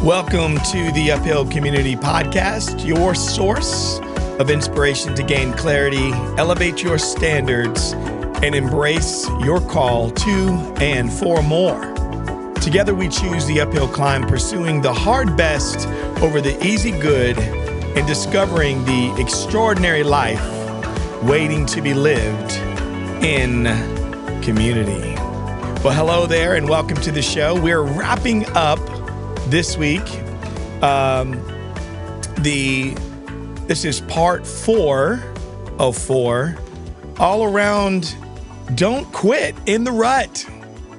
Welcome to the Uphill Community Podcast, your source of inspiration to gain clarity, elevate your standards, and embrace your call to and for more. Together we choose the uphill climb, pursuing the hard best over the easy good and discovering the extraordinary life waiting to be lived in community. Well, hello there and welcome to the show. We're wrapping up this week. This is part 4 of 4, all around don't quit in the rut,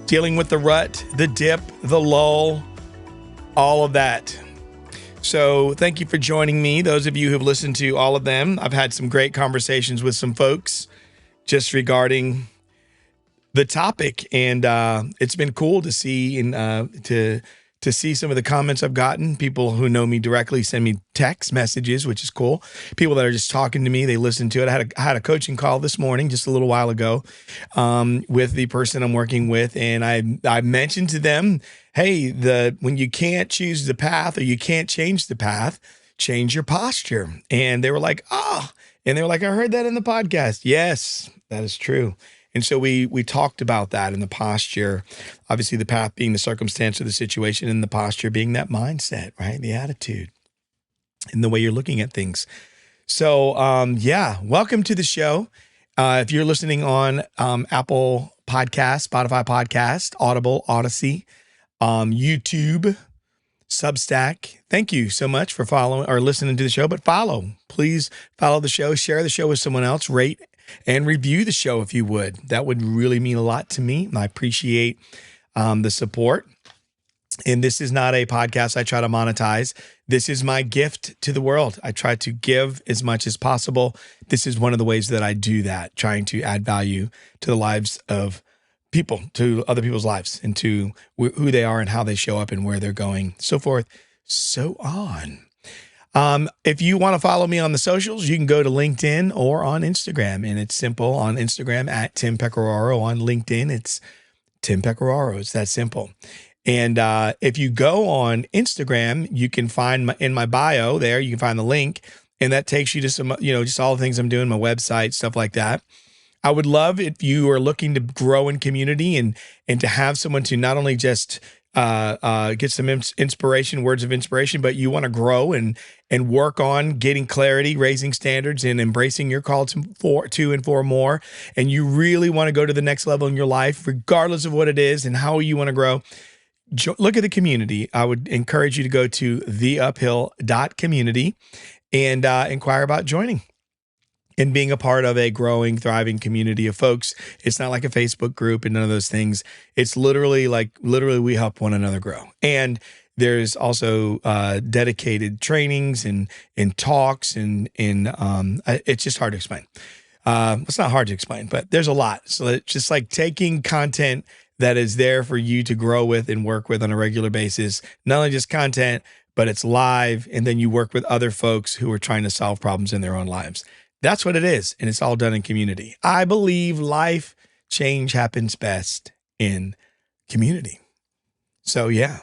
dealing with the rut, the dip, the lull, all of that. So thank you for joining me. Those of you who have listened to all of them, I've had some great conversations with some folks just regarding the topic, and it's been cool to see and to see some of the comments I've gotten. People who know me directly send me text messages, which is cool. People that are just talking to me, they listen to it. I had a coaching call this morning, just a little while ago, with the person I'm working with, and I mentioned to them, hey, when you can't choose the path or you can't change the path, change your posture. And they were like, and they were like, I heard that in the podcast. Yes, that is true. And so we talked about that in the posture, obviously the path being the circumstance of the situation and the posture being that mindset, right? The attitude and the way you're looking at things. So, welcome to the show. If you're listening on Apple Podcast, Spotify Podcast, Audible, Odyssey, YouTube, Substack, thank you so much for following or listening to the show, but please follow the show, share the show with someone else, rate and review the show if you would. That would really mean a lot to me. I appreciate the support. And this is not a podcast I try to monetize. This is my gift to the world. I try to give as much as possible. This is one of the ways that I do that, trying to add value to the lives of people, to other people's lives, and to who they are and how they show up and where they're going, so forth, so on. If you want to follow me on the socials, you can go to LinkedIn or on Instagram, and it's simple. On Instagram at Tim Pecoraro. On LinkedIn, it's Tim Pecoraro. It's that simple. And if you go on Instagram, you can find in my bio there, you can find the link, and that takes you to some, just all the things I'm doing, my website, stuff like that. I would love if you are looking to grow in community and to have someone to not only just get some inspiration, words of inspiration, but you want to grow and work on getting clarity, raising standards, and embracing your call to and for more. And you really want to go to the next level in your life, regardless of what it is and how you want to grow. Look at the community. I would encourage you to go to theuphill.community and inquire about joining and being a part of a growing, thriving community of folks. It's not like a Facebook group and none of those things. It's literally we help one another grow. And there's also dedicated trainings and talks and it's just hard to explain. It's not hard to explain, but there's a lot. So it's just like taking content that is there for you to grow with and work with on a regular basis. Not only just content, but it's live. And then you work with other folks who are trying to solve problems in their own lives. That's what it is. And it's all done in community. I believe life change happens best in community. So, yeah.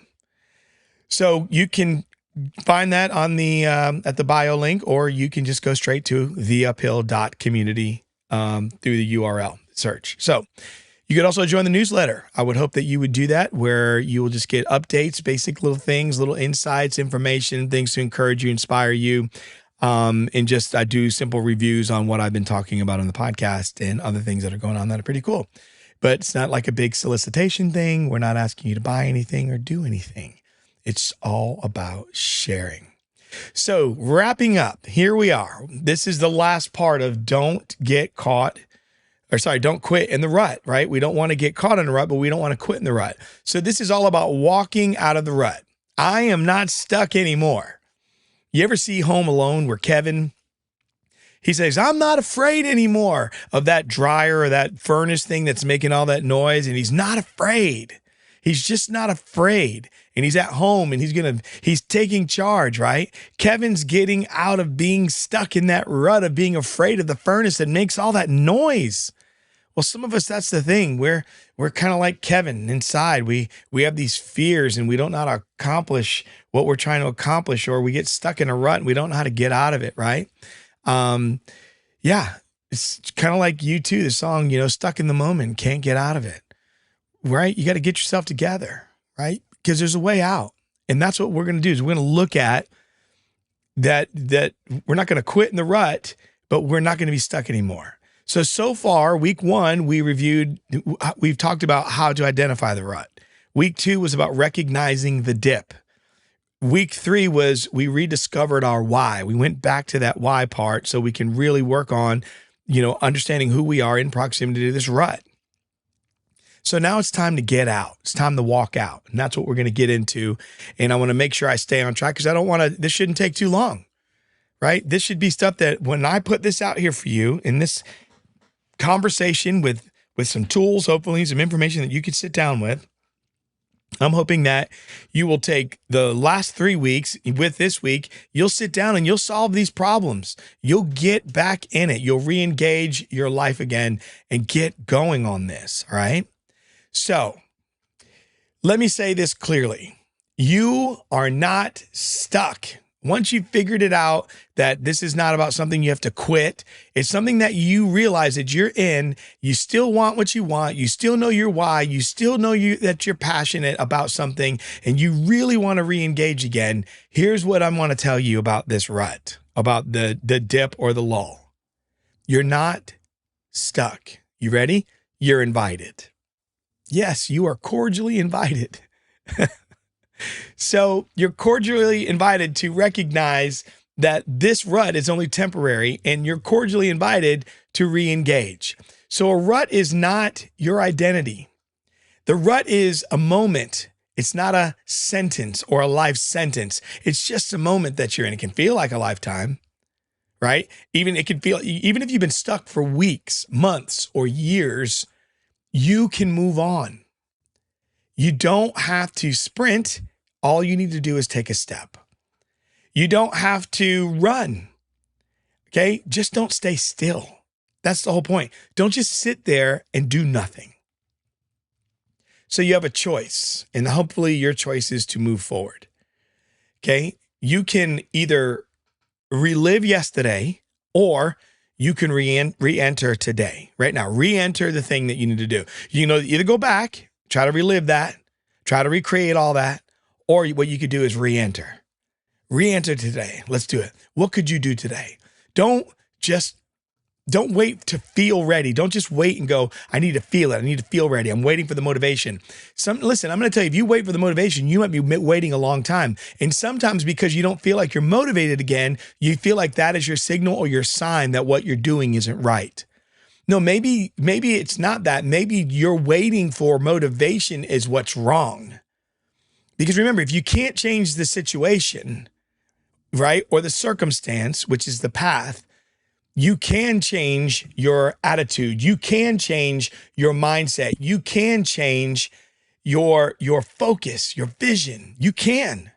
So you can find that on the at the bio link, or you can just go straight to theuphill.community through the URL search. So you could also join the newsletter. I would hope that you would do that, where you will just get updates, basic little things, little insights, information, things to encourage you, inspire you. And just, I do simple reviews on what I've been talking about on the podcast and other things that are going on that are pretty cool. But it's not like a big solicitation thing. We're not asking you to buy anything or do anything. It's all about sharing. So wrapping up, here we are. This is the last part of don't quit in the rut, right? We don't want to get caught in the rut, but we don't want to quit in the rut. So this is all about walking out of the rut. I am not stuck anymore. You ever see Home Alone where Kevin, he says, I'm not afraid anymore of that dryer or that furnace thing that's making all that noise. And he's not afraid. He's just not afraid. And he's at home and he's taking charge, right? Kevin's getting out of being stuck in that rut of being afraid of the furnace that makes all that noise. Well, some of us, that's the thing. We're kind of like Kevin inside. We have these fears and we don't know how to accomplish what we're trying to accomplish, or we get stuck in a rut and we don't know how to get out of it, right? Um, yeah, it's kind of like you too, the song, stuck in the moment, can't get out of it, right? You got to get yourself together, right? Because there's a way out. And that's what we're going to do is we're going to look at that we're not going to quit in the rut, but we're not going to be stuck anymore. So far, week 1, we've talked about how to identify the rut. Week 2 was about recognizing the dip. Week 3 was we rediscovered our why. We went back to that why part so we can really work on, understanding who we are in proximity to this rut. So now it's time to get out. It's time to walk out. And that's what we're going to get into. And I want to make sure I stay on track because I don't want to, this shouldn't take too long, right? This should be stuff that when I put this out here for you in this conversation with some tools, hopefully some information that you could sit down with, I'm hoping that you will take the last 3 weeks with this week, you'll sit down and you'll solve these problems. You'll get back in it. You'll re-engage your life again and get going on this, all right? So let me say this clearly. You are not stuck. Once you've figured it out that this is not about something you have to quit, it's something that you realize that you're in, you still want what you want, you still know your why, you still know that you're passionate about something, and you really want to re-engage again. Here's what I want to tell you about this rut, about the dip or the lull. You're not stuck. You ready? You're invited. Yes, you are cordially invited. So you're cordially invited to recognize that this rut is only temporary, and you're cordially invited to re-engage. So a rut is not your identity. The rut is a moment. It's not a sentence or a life sentence. It's just a moment that you're in. It can feel like a lifetime, right? Even if you've been stuck for weeks, months, or years, you can move on. You don't have to sprint. All you need to do is take a step. You don't have to run. Okay? Just don't stay still. That's the whole point. Don't just sit there and do nothing. So you have a choice, and hopefully your choice is to move forward. Okay? You can either relive yesterday, or you can re-enter today, right now. Re-enter the thing that you need to do. Either go back, try to relive that, try to recreate all that, or what you could do is re-enter. Re-enter today. Let's do it. What could you do today? Don't wait to feel ready. Don't just wait and go, I need to feel it. I need to feel ready. I'm waiting for the motivation. Listen, I'm going to tell you, if you wait for the motivation, you might be waiting a long time. And sometimes because you don't feel like you're motivated again, you feel like that is your signal or your sign that what you're doing isn't right. No, maybe it's not that. Maybe you're waiting for motivation is what's wrong. Because remember, if you can't change the situation, right, or the circumstance, which is the path, you can change your attitude. You can change your mindset. You can change your focus, your vision. You can.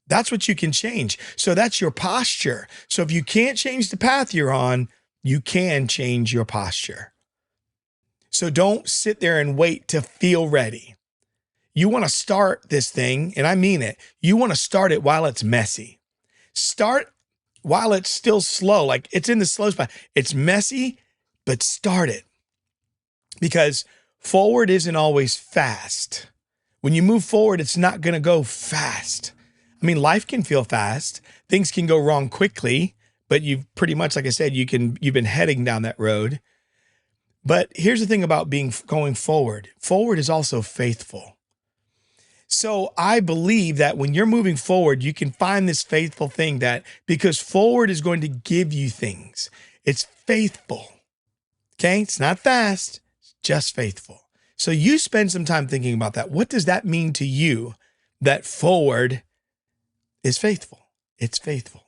That's what you can change. So that's your posture. So if you can't change the path you're on, you can change your posture. So don't sit there and wait to feel ready. You want to start this thing, and I mean it. You want to start it while it's messy. Start while it's still slow, like it's in the slow spot. It's messy, but start it. Because forward isn't always fast. When you move forward, it's not going to go fast. I mean, life can feel fast. Things can go wrong quickly, but you've pretty much, like I said, you've been heading down that road. But here's the thing about going forward. Forward is also faithful. So I believe that when you're moving forward, you can find this faithful thing because forward is going to give you things. It's faithful. Okay. It's not fast, it's just faithful. So you spend some time thinking about that. What does that mean to you that forward is faithful? It's faithful.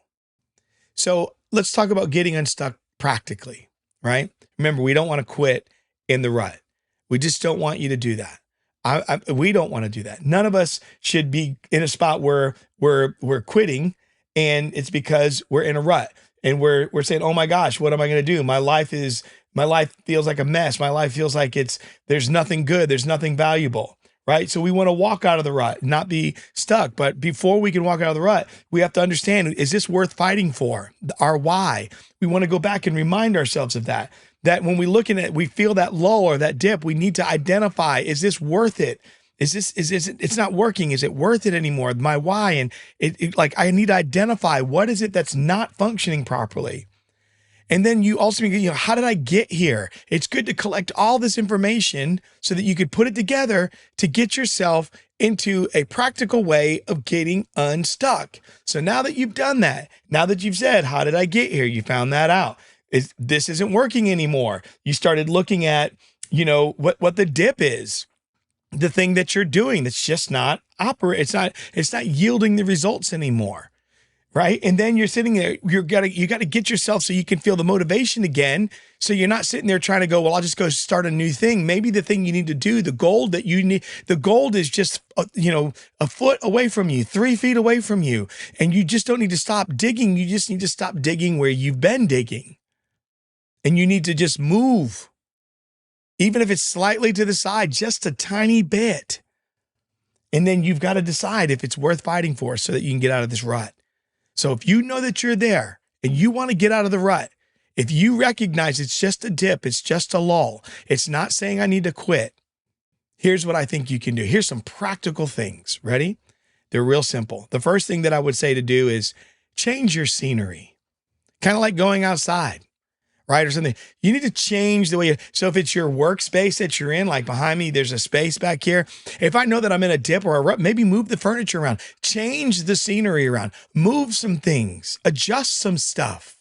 So let's talk about getting unstuck practically, right? Remember, we don't want to quit in the rut. We just don't want you to do that. We don't want to do that. None of us should be in a spot where we're quitting and it's because we're in a rut. and we're saying, oh my gosh, what am I going to do? My life feels like a mess. My life feels like there's nothing good. There's nothing valuable, right? So we want to walk out of the rut, not be stuck. But before we can walk out of the rut, we have to understand, is this worth fighting for? Our why. We want to go back and remind ourselves of that when we look at it, we feel that lull or that dip, we need to identify, is this worth it? It's not working. Is it worth it anymore? My why. And like, I need to identify, what is it that's not functioning properly? And then you also, how did I get here? It's good to collect all this information so that you could put it together to get yourself into a practical way of getting unstuck. So now that you've done that, now that you've said, how did I get here? You found that out. This isn't working anymore. You started looking at, what the dip is, the thing that you're doing that's just not it's not yielding the results anymore. Right. And then you're sitting there, you got to get yourself so you can feel the motivation again. So you're not sitting there trying to go, well, I'll just go start a new thing. Maybe the thing you need to do, the gold is just, a foot away from you, 3 feet away from you. And you just don't need to stop digging. You just need to stop digging where you've been digging. And you need to just move, even if it's slightly to the side, just a tiny bit. And then you've got to decide if it's worth fighting for so that you can get out of this rut. So if you know that you're there and you want to get out of the rut, if you recognize it's just a dip, it's just a lull, it's not saying I need to quit, here's what I think you can do. Here's some practical things. Ready? They're real simple. The first thing that I would say to do is change your scenery. Kind of like going outside, right? Or something. You need to change the way so if it's your workspace that you're in, like behind me, there's a space back here. If I know that I'm in a dip or a rut, maybe move the furniture around, change the scenery around, move some things, adjust some stuff.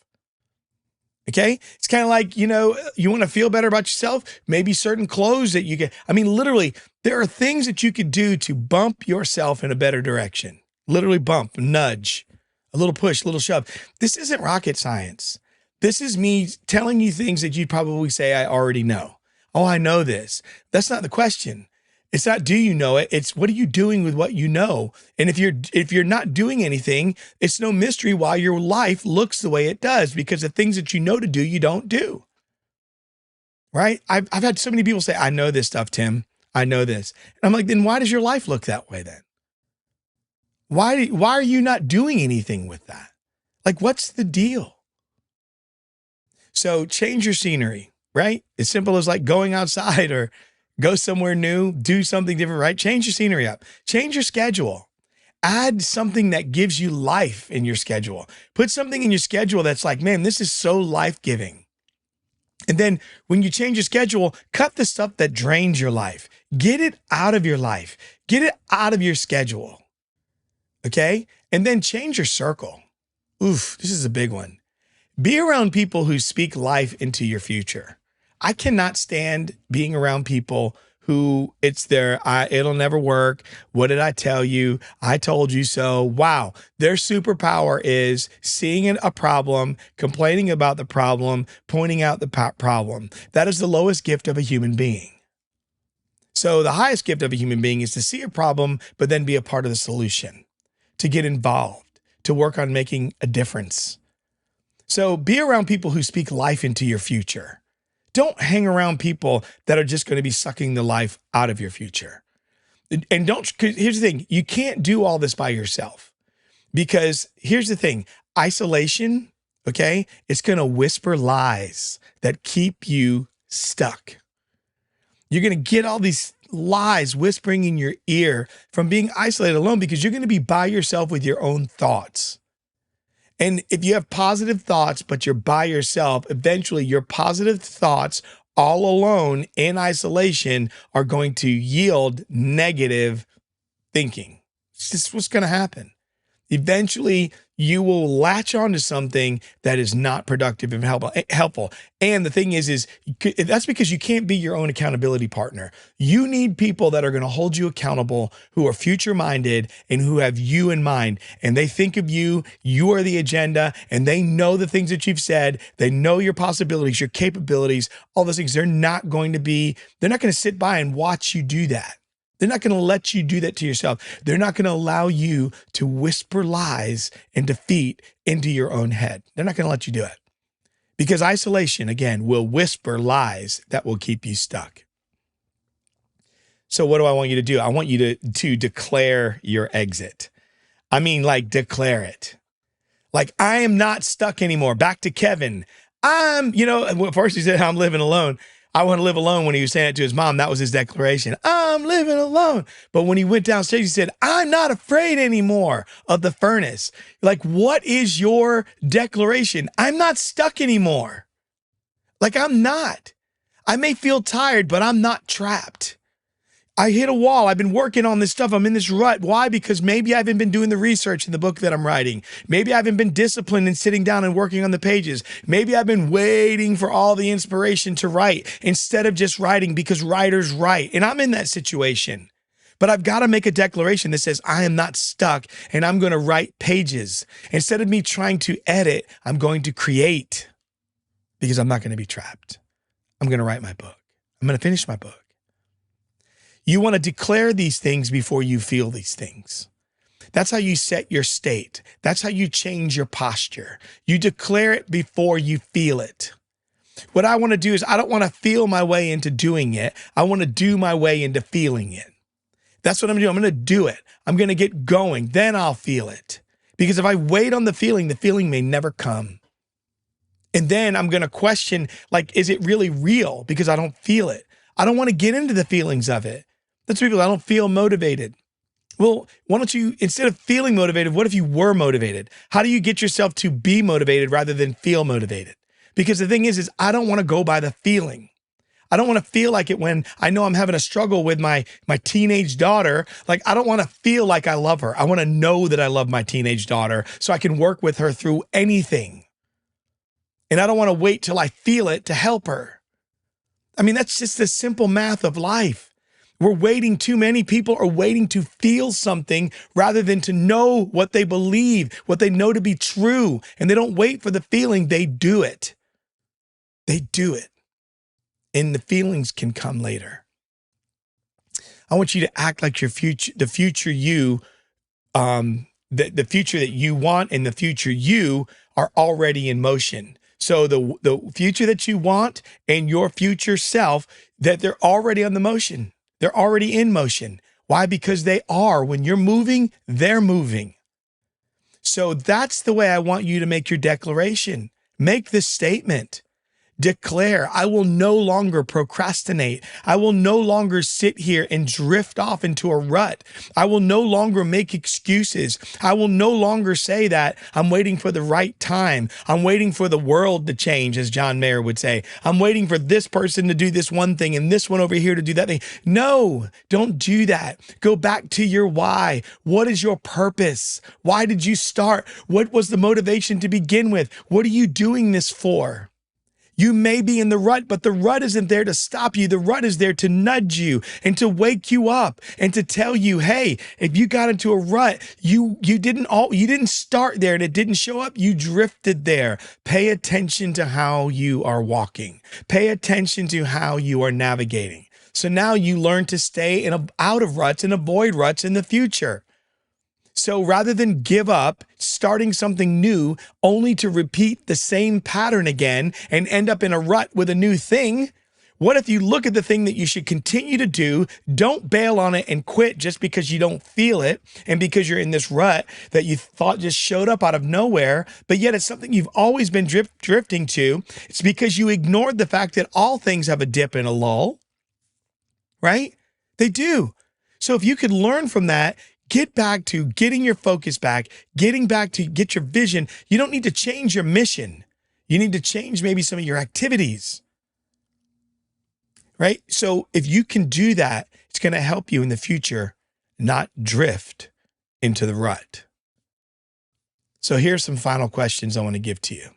Okay. It's kind of like, you want to feel better about yourself. Maybe certain clothes that you get. I mean, literally, there are things that you could do to bump yourself in a better direction. Literally bump, nudge, a little push, a little shove. This isn't rocket science. This is me telling you things that you'd probably say, I already know. Oh, I know this. That's not the question. It's not, do you know it? It's what are you doing with what you know? And if you're not doing anything, it's no mystery why your life looks the way it does, because the things that you know to do, you don't do. Right? I've had so many people say, I know this stuff, Tim. I know this. And I'm like, then why does your life look that way then? Why are you not doing anything with that? Like, what's the deal? So change your scenery, right? As simple as like going outside or go somewhere new, do something different, right? Change your scenery up, change your schedule, add something that gives you life in your schedule. Put something in your schedule that's like, man, this is so life-giving. And then when you change your schedule, cut the stuff that drains your life. Get it out of your life. Get it out of your schedule. Okay? And then change your circle. Oof, this is a big one. Be around people who speak life into your future. I cannot stand being around people who it'll never work. What did I tell you? I told you so. Wow. Their superpower is seeing a problem, complaining about the problem, pointing out the problem. That is the lowest gift of a human being. So the highest gift of a human being is to see a problem, but then be a part of the solution, to get involved, to work on making a difference. So be around people who speak life into your future. Don't hang around people that are just going to be sucking the life out of your future. And here's the thing, you can't do all this by yourself, because here's the thing, isolation, okay, it's going to whisper lies that keep you stuck. You're going to get all these lies whispering in your ear from being isolated alone, because you're going to be by yourself with your own thoughts. And if you have positive thoughts, but you're by yourself, eventually your positive thoughts all alone in isolation are going to yield negative thinking. It's just what's going to happen. Eventually, you will latch onto something that is not productive and helpful. And the thing is that's because you can't be your own accountability partner. You need people that are going to hold you accountable, who are future-minded and who have you in mind. And they think of you, you are the agenda, and they know the things that you've said. They know your possibilities, your capabilities, all those things. They're not going to sit by and watch you do that. They're not going to let you do that to yourself. They're not going to allow you to whisper lies and defeat into your own head. They're not going to let you do it. Because isolation, again, will whisper lies that will keep you stuck. So what do I want you to do? I want you to declare your exit. I mean, like, declare it. Like, I am not stuck anymore. Back to Kevin. First he said, I'm living alone. I want to live alone. When he was saying it to his mom, that was his declaration. I'm living alone. But when he went downstairs, he said, I'm not afraid anymore of the furnace. Like, what is your declaration? I'm not stuck anymore. Like, I'm not. I may feel tired, but I'm not trapped. I hit a wall. I've been working on this stuff. I'm in this rut. Why? Because maybe I haven't been doing the research in the book that I'm writing. Maybe I haven't been disciplined in sitting down and working on the pages. Maybe I've been waiting for all the inspiration to write instead of just writing because writers write. And I'm in that situation. But I've got to make a declaration that says I am not stuck and I'm going to write pages. Instead of me trying to edit, I'm going to create because I'm not going to be trapped. I'm going to write my book. I'm going to finish my book. You want to declare these things before you feel these things. That's how you set your state. That's how you change your posture. You declare it before you feel it. What I want to do is I don't want to feel my way into doing it. I want to do my way into feeling it. That's what I'm doing. I'm going to do it. I'm going to get going. Then I'll feel it. Because if I wait on the feeling may never come. And then I'm going to question, like, is it really real? Because I don't feel it. I don't want to get into the feelings of it. That's people, I don't feel motivated. Well, why don't you, instead of feeling motivated, what if you were motivated? How do you get yourself to be motivated rather than feel motivated? Because the thing is I don't want to go by the feeling. I don't want to feel like it when I know I'm having a struggle with my teenage daughter. Like, I don't want to feel like I love her. I want to know that I love my teenage daughter so I can work with her through anything. And I don't want to wait till I feel it to help her. I mean, that's just the simple math of life. We're waiting. Too many people are waiting to feel something rather than to know what they believe, what they know to be true. And they don't wait for the feeling. They do it. They do it. And the feelings can come later. I want you to act like your future, the future you, the future that you want and the future you are already in motion. So the future that you want and your future self, that they're already on the motion. They're already in motion. Why? Because they are. When you're moving, they're moving. So that's the way I want you to make your declaration. Make this statement. Declare, I will no longer procrastinate. I will no longer sit here and drift off into a rut. I will no longer make excuses. I will no longer say that I'm waiting for the right time. I'm waiting for the world to change, as John Mayer would say. I'm waiting for this person to do this one thing and this one over here to do that thing. No, don't do that. Go back to your why. What is your purpose? Why did you start? What was the motivation to begin with? What are you doing this for? You may be in the rut, but the rut isn't there to stop you. The rut is there to nudge you and to wake you up and to tell you, hey, if you got into a rut, you didn't start there and it didn't show up. You drifted there. Pay attention to how you are walking. Pay attention to how you are navigating. So now you learn to stay out of ruts and avoid ruts in the future. So rather than give up starting something new only to repeat the same pattern again and end up in a rut with a new thing, what if you look at the thing that you should continue to do, don't bail on it and quit just because you don't feel it and because you're in this rut that you thought just showed up out of nowhere, but yet it's something you've always been drifting to. It's because you ignored the fact that all things have a dip and a lull, right? They do. So if you could learn from that, get back to getting your focus back, getting back to get your vision. You don't need to change your mission. You need to change maybe some of your activities, right? So if you can do that, it's going to help you in the future not drift into the rut. So here's some final questions I want to give to you.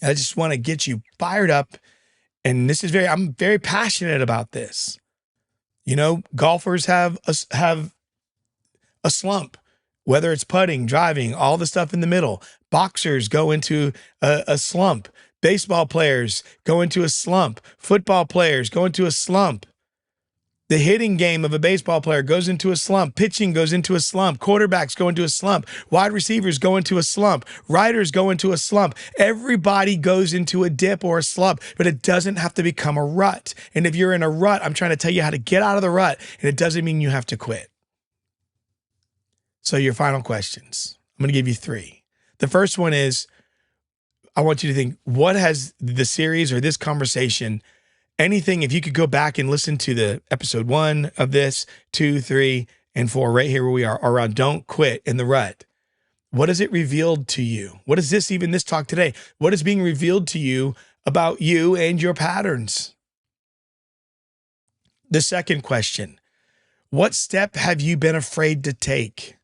I just want to get you fired up. And this is I'm very passionate about this. You know, golfers have a slump, whether it's putting, driving, all the stuff in the middle. Boxers go into a slump. Baseball players go into a slump. Football players go into a slump. The hitting game of a baseball player goes into a slump. Pitching goes into a slump. Quarterbacks go into a slump. Wide receivers go into a slump. Writers go into a slump. Everybody goes into a dip or a slump, but it doesn't have to become a rut. And if you're in a rut, I'm trying to tell you how to get out of the rut, and it doesn't mean you have to quit. So your final questions. I'm going to give you 3. The first one is, I want you to think, what has the series or this conversation, anything, if you could go back and listen to the episode 1 of this, 2, 3, and 4, right here where we are around don't quit in the rut. What has it revealed to you? What is this, even this talk today? What is being revealed to you about you and your patterns? The second question, what step have you been afraid to take?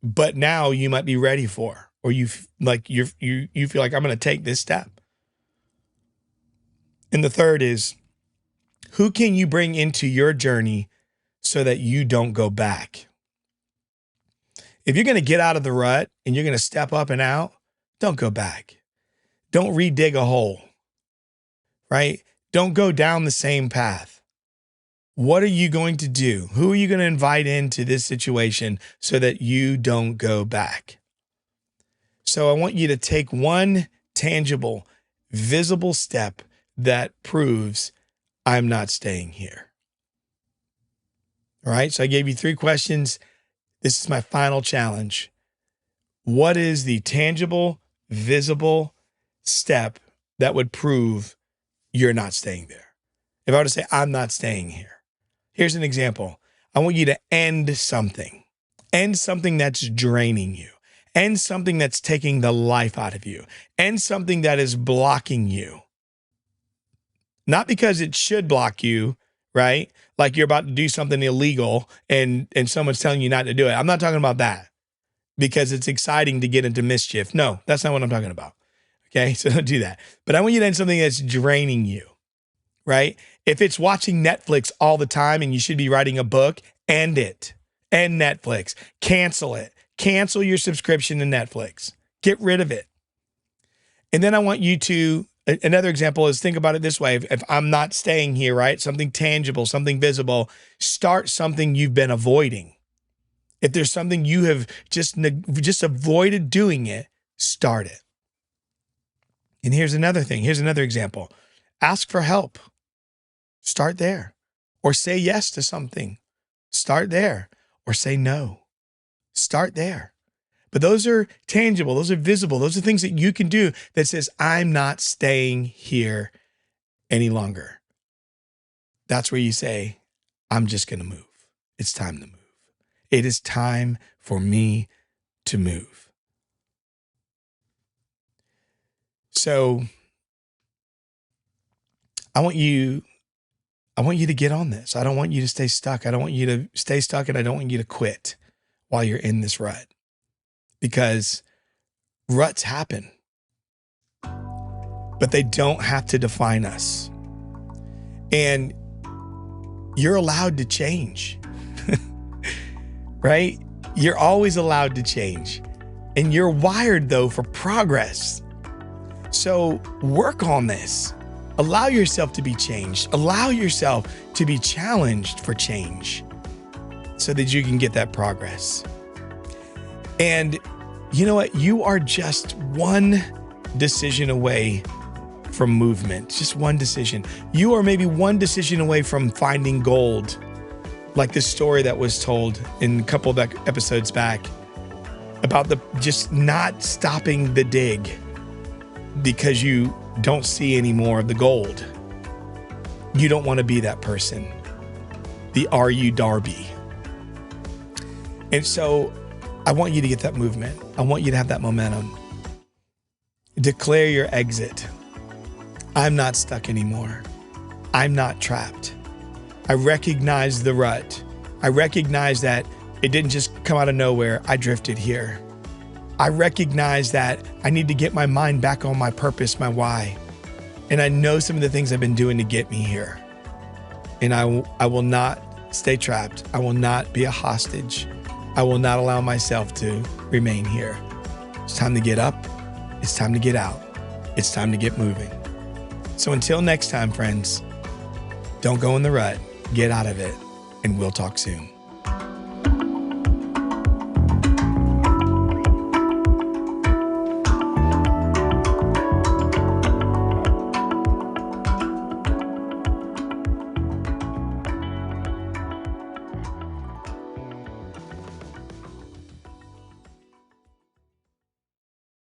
But now you might be ready for, or you feel like I'm going to take this step. And the third is, who can you bring into your journey so that you don't go back? If you're going to get out of the rut and you're going to step up and out, don't go back. Don't redig a hole, right? Don't go down the same path. What are you going to do? Who are you going to invite into this situation so that you don't go back? So I want you to take one tangible, visible step that proves I'm not staying here. All right, so I gave you 3 questions. This is my final challenge. What is the tangible, visible step that would prove you're not staying there? If I were to say, I'm not staying here. Here's an example. I want you to end something that's draining you, end something that's taking the life out of you, end something that is blocking you. Not because it should block you, right? Like you're about to do something illegal and someone's telling you not to do it. I'm not talking about that because it's exciting to get into mischief. No, that's not what I'm talking about. Okay, so don't do that. But I want you to end something that's draining you, right? If it's watching Netflix all the time and you should be writing a book, end it. End Netflix. Cancel it. Cancel your subscription to Netflix. Get rid of it. And then I want you to, another example is, think about it this way. If I'm not staying here, right? Something tangible, something visible, start something you've been avoiding. If there's something you have just avoided doing it, start it. And here's another thing. Here's another example. Ask for help. Start there. Or say yes to something. Start there. Or say no. Start there. But those are tangible. Those are visible. Those are things that you can do that says, I'm not staying here any longer. That's where you say, I'm just going to move. It's time to move. It is time for me to move. So I want you to get on this. I don't want you to stay stuck. I don't want you to stay stuck, and I don't want you to quit while you're in this rut, because ruts happen, but they don't have to define us. And you're allowed to change, right? You're always allowed to change, and you're wired though for progress. So work on this. Allow yourself to be changed. Allow yourself to be challenged for change so that you can get that progress. And you know what? You are just one decision away from movement. Just one decision. You are maybe one decision away from finding gold, like this story that was told in a couple of episodes back about just not stopping the dig because you don't see any more of the gold. You don't want to be that person, the R.U. Darby. And so I want you to get that movement. I want you to have that momentum. Declare your exit. I'm not stuck anymore. I'm not trapped. I recognize the rut. I recognize that it didn't just come out of nowhere. I drifted here. I recognize that I need to get my mind back on my purpose, my why. And I know some of the things I've been doing to get me here. And I will not stay trapped. I will not be a hostage. I will not allow myself to remain here. It's time to get up. It's time to get out. It's time to get moving. So until next time, friends, Don't go in the rut. Get out of it, and we'll talk soon.